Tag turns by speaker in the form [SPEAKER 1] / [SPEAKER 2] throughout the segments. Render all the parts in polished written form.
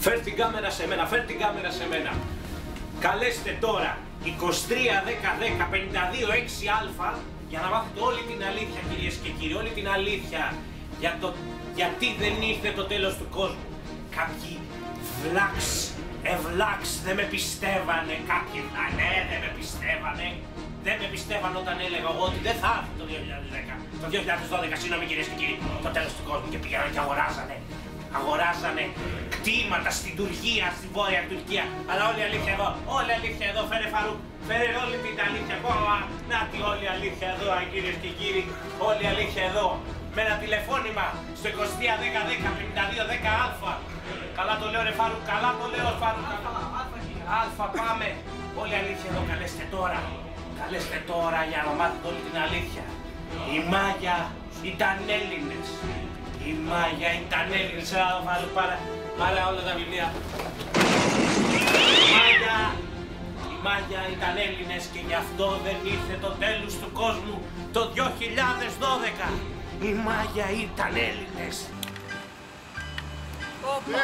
[SPEAKER 1] Φέρ την κάμερα σε μένα, φέρ την κάμερα σε μένα. Καλέστε τώρα 23 10 10 52 6α για να μάθετε όλη την αλήθεια, κυρίες και κύριοι, όλη την αλήθεια για το γιατί δεν ήρθε το τέλος του κόσμου. Κάποιοι ευλάξ δεν με πιστεύανε, κάποιοι δεν με πιστεύανε. Δεν με πιστεύαν όταν έλεγα εγώ ότι δεν θα έρθει το 2010. Το 2012, συγγνώμη κυρίες και κύριοι, το τέλος του κόσμου, και πήγαιναν και αγοράζανε κτήματα στην Τουρκία, στη Βόρεια Τουρκία. Αλλά όλη η αλήθεια εδώ, όλη η αλήθεια εδώ, φέρε Φαρούκ, φέρε όλη την αλήθεια εδώ. Να τη όλη η αλήθεια εδώ, κυρίες και κύριοι, όλη η αλήθεια εδώ. Με ένα τηλεφώνημα στο 23 10 10 52 10α. Καλά το λέω ρε Φαρούκ, καλά το λέω Φαρούκ. Αλφα πάμε. Όλη η αλήθεια εδώ, καλέστε τώρα. Καλέστε τώρα για να μάθετε όλη την αλήθεια. Οι Μάγια ήταν Έλληνες. Οι Μάγια ήταν Έλληνες. Πάρε όλα τα βιβλία. Οι Μάγια ήταν Έλληνες και γι' αυτό δεν ήρθε το τέλος του κόσμου το 2012. Οι Μάγια ήταν Έλληνες.
[SPEAKER 2] Όπα.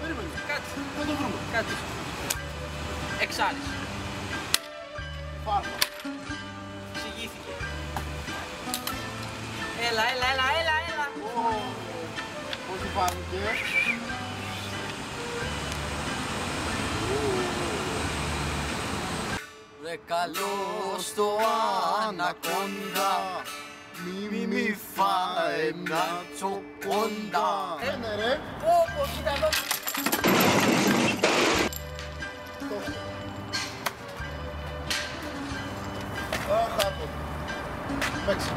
[SPEAKER 3] Περίμενε.
[SPEAKER 2] Κάτσε.
[SPEAKER 3] Θα το βρούμε.
[SPEAKER 2] Κάτσε. Εξάρις.
[SPEAKER 3] Πάρμα.
[SPEAKER 2] Εξηγήθηκε. Έλα.
[SPEAKER 3] Πώς σου φάνηκε?
[SPEAKER 4] Ρε καλό στο ανακόντα, μη φάει μια τσοκόντα.
[SPEAKER 3] Ένα ρε.
[SPEAKER 2] Κοίτα εδώ.
[SPEAKER 3] Αχ, άκου. Παίξε.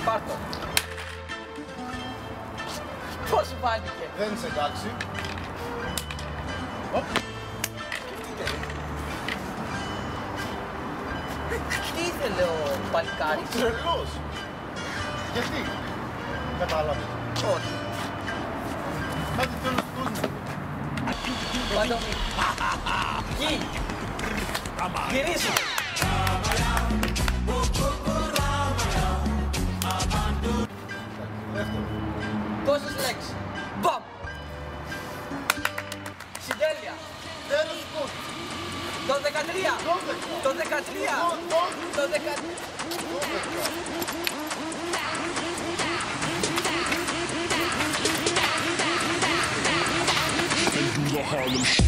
[SPEAKER 2] Πάρτο. Πώς σου φάνηκε?
[SPEAKER 3] Δεν είσαι εντάξει.
[SPEAKER 2] Τι ήθελε ο παλικάρης?
[SPEAKER 3] Τρελός. Γιατί? Κατάλαβες.
[SPEAKER 2] Όχι.
[SPEAKER 3] Κάτι θέλω να κόσμο.
[SPEAKER 2] Πάντο μη. Γη. Γυρίσου.
[SPEAKER 3] Δεύτερο.
[SPEAKER 2] Πόσες λέξεις? Μπαμ. Συντέλεια.
[SPEAKER 3] Τέλος πώς.
[SPEAKER 2] Το 13. Το 13. Το 13.
[SPEAKER 5] The Harlem